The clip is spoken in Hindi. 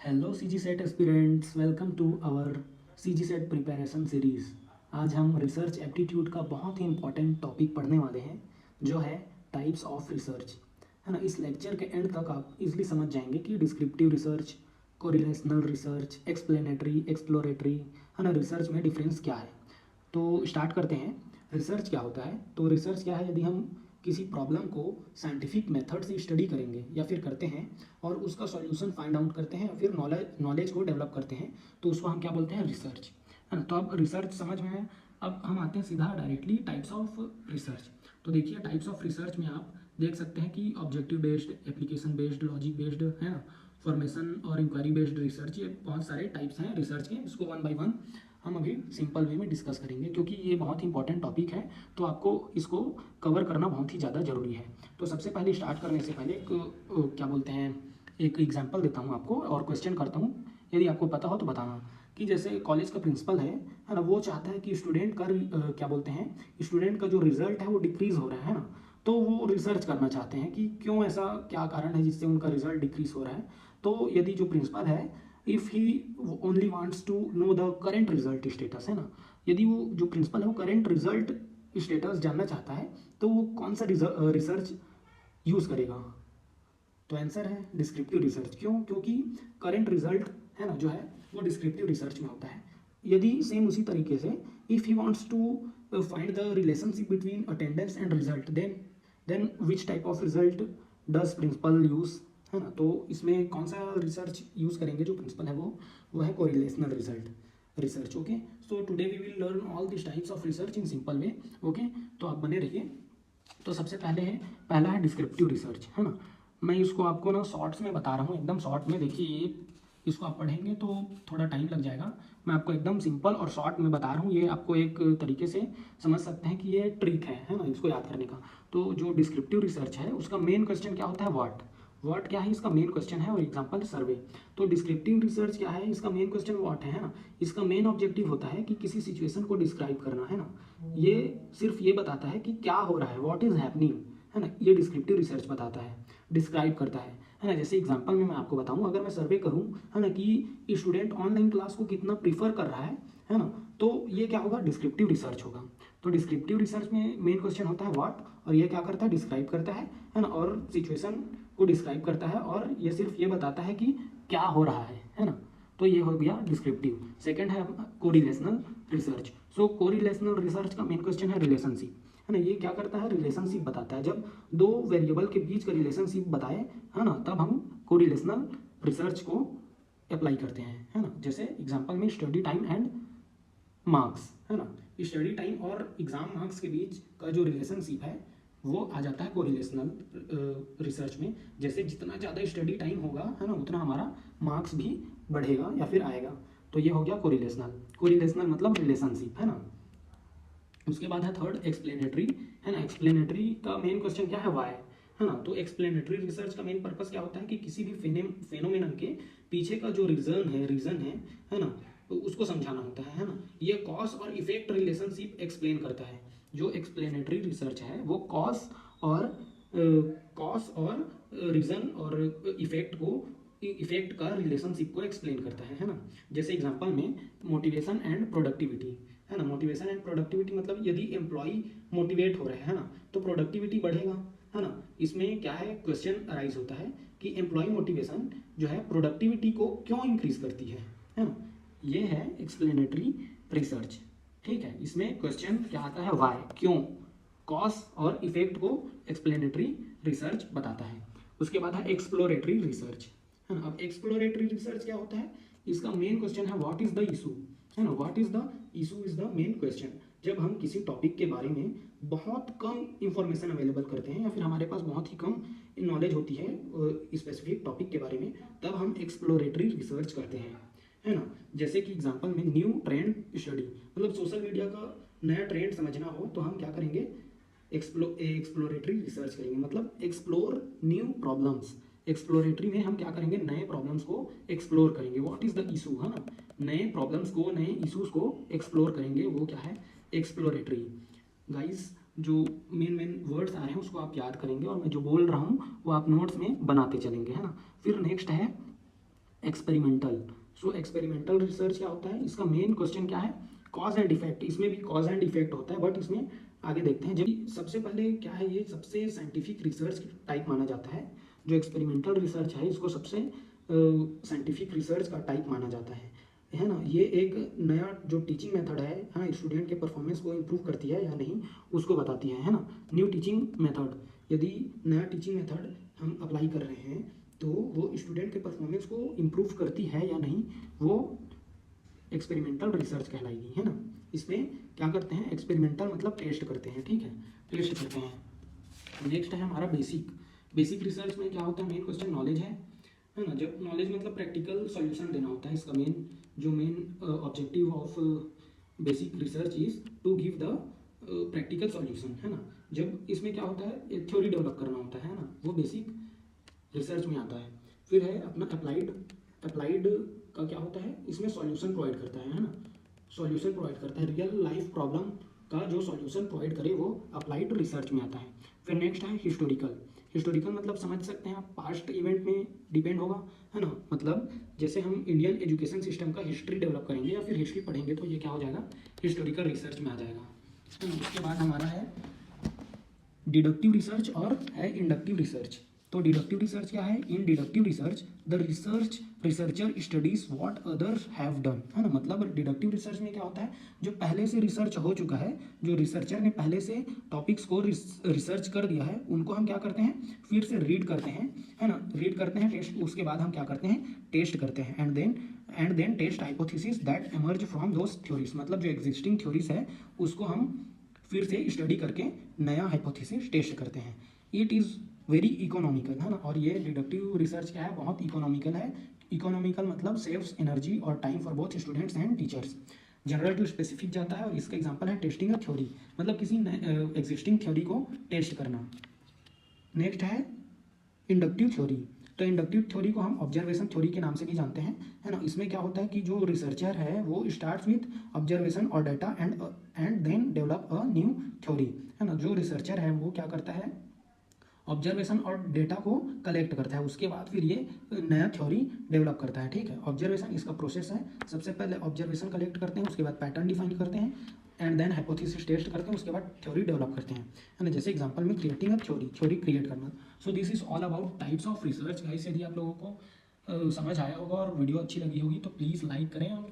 Hello C G SET aspirants, welcome to our C G SET preparation series. आज हम रिसर्च एप्टीट्यूड का बहुत ही इंपॉर्टेंट टॉपिक पढ़ने वाले हैं जो है टाइप्स ऑफ रिसर्च, है ना। इस लेक्चर के एंड तक आप इजली समझ जाएंगे कि descriptive research, correlational research, explanatory, exploratory, है ना, रिसर्च में डिफरेंस क्या है। तो स्टार्ट करते हैं। रिसर्च क्या होता है? तो रिसर्च क्या है, यदि हम किसी प्रॉब्लम को साइंटिफिक मेथड से स्टडी करेंगे या फिर करते हैं और उसका सॉल्यूशन फाइंड आउट करते हैं या फिर नॉलेज को डेवलप करते हैं, तो उसको हम क्या बोलते हैं? रिसर्च, है ना। तो अब रिसर्च समझ में है। अब हम आते हैं सीधा डायरेक्टली टाइप्स ऑफ रिसर्च। तो देखिए, टाइप्स ऑफ रिसर्च में आप देख सकते हैं कि objective based, application based, logic based, है ना, फॉर्मेशन और इंक्वायरी बेस्ड रिसर्च, ये बहुत सारे टाइप्स हैं रिसर्च के। इसको वन बाय वन हम अभी सिंपल वे में डिस्कस करेंगे क्योंकि ये बहुत ही इंपॉर्टेंट टॉपिक है, तो आपको इसको कवर करना बहुत ही ज़्यादा ज़रूरी है। तो सबसे पहले स्टार्ट करने से पहले एक क्या बोलते हैं, एक एग्जांपल देता हूँ आपको और क्वेश्चन करता हूँ। यदि आपको पता हो तो बताना कि जैसे कॉलेज का प्रिंसिपल है ना, वो चाहता है कि स्टूडेंट का क्या बोलते हैं, स्टूडेंट का जो रिजल्ट है वो डिक्रीज़ हो रहा है ना। तो वो रिसर्च करना चाहते हैं कि क्यों, ऐसा क्या कारण है जिससे उनका रिजल्ट डिक्रीज हो रहा है। तो यदि जो प्रिंसिपल है, if he only wants to know the current result status, है ना, यदि वो जो प्रिंसिपल है वो करेंट रिजल्ट स्टेटस जानना चाहता है, तो वो कौन सा रिसर्च यूज़ करेगा? तो आंसर है डिस्क्रिप्टिव रिसर्च। क्यों? क्योंकि करेंट रिजल्ट, है ना, जो है वो डिस्क्रिप्टिव रिसर्च में होता है। यदि सेम उसी तरीके से if he wants to find the relationship between attendance and result, then which type of result does principal use, है ना। तो इसमें कौन सा रिसर्च यूज़ करेंगे जो प्रिंसिपल है वो है correlational result research. Okay, so today we will learn all this types of research in simple way. Okay, तो आप बने रहिए। तो सबसे पहला है डिस्क्रिप्टिव रिसर्च, है ना। मैं इसको आपको ना शॉर्ट्स में बता रहा हूँ, एकदम शॉर्ट में। देखिए, ये इसको आप पढ़ेंगे तो थोड़ा टाइम लग जाएगा। मैं आपको एकदम सिंपल और शॉर्ट में बता रहा हूँ। ये आपको एक तरीके से समझ सकते हैं कि ये ट्रिक है ना, इसको याद करने का। तो जो डिस्क्रिप्टिव रिसर्च है उसका मेन क्वेश्चन क्या होता है? व्हाट क्या है इसका मेन क्वेश्चन है, और एग्जांपल सर्वे। तो डिस्क्रिप्टिव रिसर्च क्या है, इसका मेन क्वेश्चन व्हाट है ना। इसका मेन ऑब्जेक्टिव होता है कि किसी सिचुएशन को डिस्क्राइब करना, है ना। ये सिर्फ ये बताता है कि क्या हो रहा है, व्हाट इज हैपनिंग, है ना। ये डिस्क्रिप्टिव रिसर्च बताता है, डिस्क्राइब करता है ना। जैसे एग्जांपल में मैं आपको बताऊं, अगर मैं सर्वे करूं, है ना, कि स्टूडेंट ऑनलाइन क्लास को कितना प्रीफर कर रहा है ना, तो ये क्या होगा? डिस्क्रिप्टिव रिसर्च होगा। तो डिस्क्रिप्टिव रिसर्च में मेन क्वेश्चन होता है व्हाट, और ये क्या करता है? डिस्क्राइब करता है ना, और सिचुएशन को डिस्क्राइब करता है, और ये सिर्फ ये बताता है कि क्या हो रहा है ना। तो ये हो गया डिस्क्रिप्टिव। सेकंड है कोरिलेशनल रिसर्च। सो कोरिलेशनल रिसर्च का मेन क्वेश्चन है रिलेशनशिप, है ना। ये क्या करता है? रिलेशनशिप बताता है। जब दो वेरिएबल के बीच का रिलेशनशिप बताए, है ना, तब हम कोरिलेशनल रिसर्च को अप्लाई करते हैं, है ना। जैसे एग्जांपल में स्टडी टाइम एंड मार्क्स, है ना, स्टडी टाइम और एग्जाम मार्क्स के बीच का जो रिलेशनशिप है वो आ जाता है कोरिलेशनल रिसर्च में। जैसे जितना ज़्यादा स्टडी टाइम होगा, है ना, उतना हमारा मार्क्स भी बढ़ेगा या फिर आएगा। तो ये हो गया कोरिलेशनल। कोरिलेशनल मतलब रिलेशनशिप, है ना। उसके बाद है थर्ड एक्सप्लेनेटरी, है ना। एक्सप्लेनेटरी का मेन क्वेश्चन क्या है? वाई, है ना। तो एक्सप्लेनेटरी रिसर्च का मेन पर्पस क्या होता है कि किसी भी फेनोमेनन के पीछे का जो रीजन है ना, तो उसको समझाना होता है ना। ये कॉज और इफेक्ट रिलेशनशिप एक्सप्लेन करता है। जो एक्सप्लेनेटरी रिसर्च है वो कॉज और रीजन और इफेक्ट का रिलेशनशिप को एक्सप्लेन करता है ना। जैसे एग्जांपल में मोटिवेशन एंड प्रोडक्टिविटी, है ना। मोटिवेशन एंड प्रोडक्टिविटी मतलब यदि एम्प्लॉय मोटिवेट हो रहे हैं, है ना, तो प्रोडक्टिविटी बढ़ेगा, है ना। इसमें क्या है, क्वेश्चन अराइज होता है कि एम्प्लॉय मोटिवेशन जो है प्रोडक्टिविटी को क्यों इंक्रीज करती है ना। ये है एक्सप्लेनेटरी रिसर्च। ठीक है, इसमें क्वेश्चन क्या आता है? वाई, क्यों, कॉज और इफेक्ट को एक्सप्लेनेटरी रिसर्च बताता है। उसके बाद है एक्सप्लोरेटरी रिसर्च, है ना। अब एक्सप्लोरेटरी रिसर्च क्या होता है? इसका मेन क्वेश्चन है व्हाट इज द इशू, है ना। What is the issue is the main question. जब हम किसी टॉपिक के बारे में बहुत कम इंफॉर्मेशन अवेलेबल करते हैं या फिर हमारे पास बहुत ही कम नॉलेज होती है स्पेसिफिक टॉपिक के बारे में, तब हम एक्सप्लोरेटरी रिसर्च करते हैं, है ना। जैसे कि एग्जांपल में न्यू ट्रेंड स्टडी, मतलब सोशल मीडिया का नया ट्रेंड समझना हो तो हम क्या करेंगे? एक्सप्लोरेटरी रिसर्च करेंगे, मतलब एक्सप्लोर न्यू प्रॉब्लम्स। एक्सप्लोरेटरी में हम क्या करेंगे? नए प्रॉब्लम्स को एक्सप्लोर करेंगे। व्हाट इज द इशू, है ना, नए प्रॉब्लम्स को, नए इश्यूज को एक्सप्लोर करेंगे, वो क्या है? एक्सप्लोरेटरी। गाइस, जो मेन वर्ड्स आ रहे हैं उसको आप याद करेंगे और मैं जो बोल रहा हूँ वो आप नोट्स में बनाते चलेंगे, है ना। फिर नेक्स्ट है एक्सपेरिमेंटल। सो एक्सपेरिमेंटल रिसर्च क्या होता है, इसका मेन क्वेश्चन क्या है, कॉज एंड इफेक्ट। इसमें भी कॉज एंड इफेक्ट होता है, बट इसमें आगे देखते हैं। जब सबसे पहले क्या है, ये सबसे साइंटिफिक रिसर्च टाइप माना जाता है। जो एक्सपेरिमेंटल रिसर्च है इसको सबसे साइंटिफिक रिसर्च का टाइप माना जाता है ना। ये एक नया जो टीचिंग मेथड है हाँ, स्टूडेंट के परफॉर्मेंस को इम्प्रूव करती है या नहीं उसको बताती है ना। न्यू टीचिंग मेथड, यदि नया टीचिंग मेथड हम अप्लाई कर रहे हैं तो वो स्टूडेंट के परफॉर्मेंस को इम्प्रूव करती है या नहीं, वो एक्सपेरिमेंटल रिसर्च कहलाएगी, है ना। इसमें क्या करते हैं, एक्सपेरिमेंटल मतलब टेस्ट करते हैं, ठीक है, टेस्ट करते हैं। नेक्स्ट है हमारा बेसिक। बेसिक रिसर्च में क्या होता है, मेन क्वेश्चन नॉलेज है ना। जब नॉलेज मतलब प्रैक्टिकल सॉल्यूशन देना होता है। इसका main objective of basic research is to give the practical solution, है ना। जब इसमें क्या होता है, एक थ्योरी डेवलप करना होता है ना, वो बेसिक रिसर्च में आता है। फिर है अपना अप्लाइड। अप्लाइड का क्या होता है, इसमें सॉल्यूशन प्रोवाइड करता है ना, सॉल्यूशन प्रोवाइड करता है। रियल लाइफ प्रॉब्लम का जो सॉल्यूशन प्रोवाइड करे वो अप्लाइड रिसर्च में आता है। फिर नेक्स्ट है हिस्टोरिकल। हिस्टोरिकल मतलब समझ सकते हैं आप, पास्ट इवेंट में डिपेंड होगा, है ना। मतलब जैसे हम इंडियन एजुकेशन सिस्टम का हिस्ट्री डेवलप करेंगे या फिर हिस्ट्री पढ़ेंगे तो ये क्या हो जाएगा, हिस्टोरिकल रिसर्च में आ जाएगा, है ना। उसके बाद हमारा है डिडक्टिव रिसर्च और है इंडक्टिव रिसर्च। तो डिडक्टिव रिसर्च क्या है, in deductive research the researcher studies what others have done, है ना। मतलब डिडक्टिव रिसर्च में क्या होता है, जो पहले से रिसर्च हो चुका है, जो रिसर्चर ने पहले से टॉपिक्स को रिसर्च कर दिया है, उनको हम क्या करते हैं, फिर से रीड करते हैं, है ना। रीड करते हैं, टेस्ट, उसके बाद हम क्या करते हैं, टेस्ट करते हैं। And then test hypothesis that emerge from those theories. मतलब जो एग्जिस्टिंग थ्योरीज है उसको हम फिर से स्टडी करके नया हाइपोथेसिस टेस्ट करते हैं। इट इज़ वेरी इकोनॉमिकल, है ना। और ये डिडक्टिव रिसर्च क्या है, बहुत इकोनॉमिकल है। इकोनॉमिकल मतलब सेव्स एनर्जी और time for both students and teachers. General to specific जाता है और इसका एग्जांपल है टेस्टिंग अ थ्योरी, मतलब किसी एग्जिस्टिंग थ्योरी को टेस्ट करना। नेक्स्ट है इंडक्टिव थ्योरी। तो इंडक्टिव थ्योरी को हम ऑब्जर्वेशन थ्योरी के नाम से भी जानते हैं, है ना। इसमें क्या होता है कि जो रिसर्चर है वो स्टार्ट्स विथ ऑब्जर्वेशन और data and then develop a new theory, है ना। जो रिसर्चर है वो क्या करता है, ऑब्जर्वेशन और डेटा को कलेक्ट करता है, उसके बाद फिर ये नया थ्योरी डेवलप करता है, ठीक है। ऑब्जर्वेशन इसका प्रोसेस है, सबसे पहले ऑब्जर्वेशन कलेक्ट करते हैं, उसके बाद पैटर्न डिफाइन करते हैं एंड देन हाइपोथेसिस टेस्ट करते हैं, उसके बाद थ्योरी डेवलप करते हैं, है ना। जैसे एग्जांपल में क्रिएटिंग अ थ्योरी क्रिएट करना। So this is all about types of research guys. यदि आप लोगों को समझ आया होगा और वीडियो अच्छी लगी होगी तो प्लीज़ लाइक करें और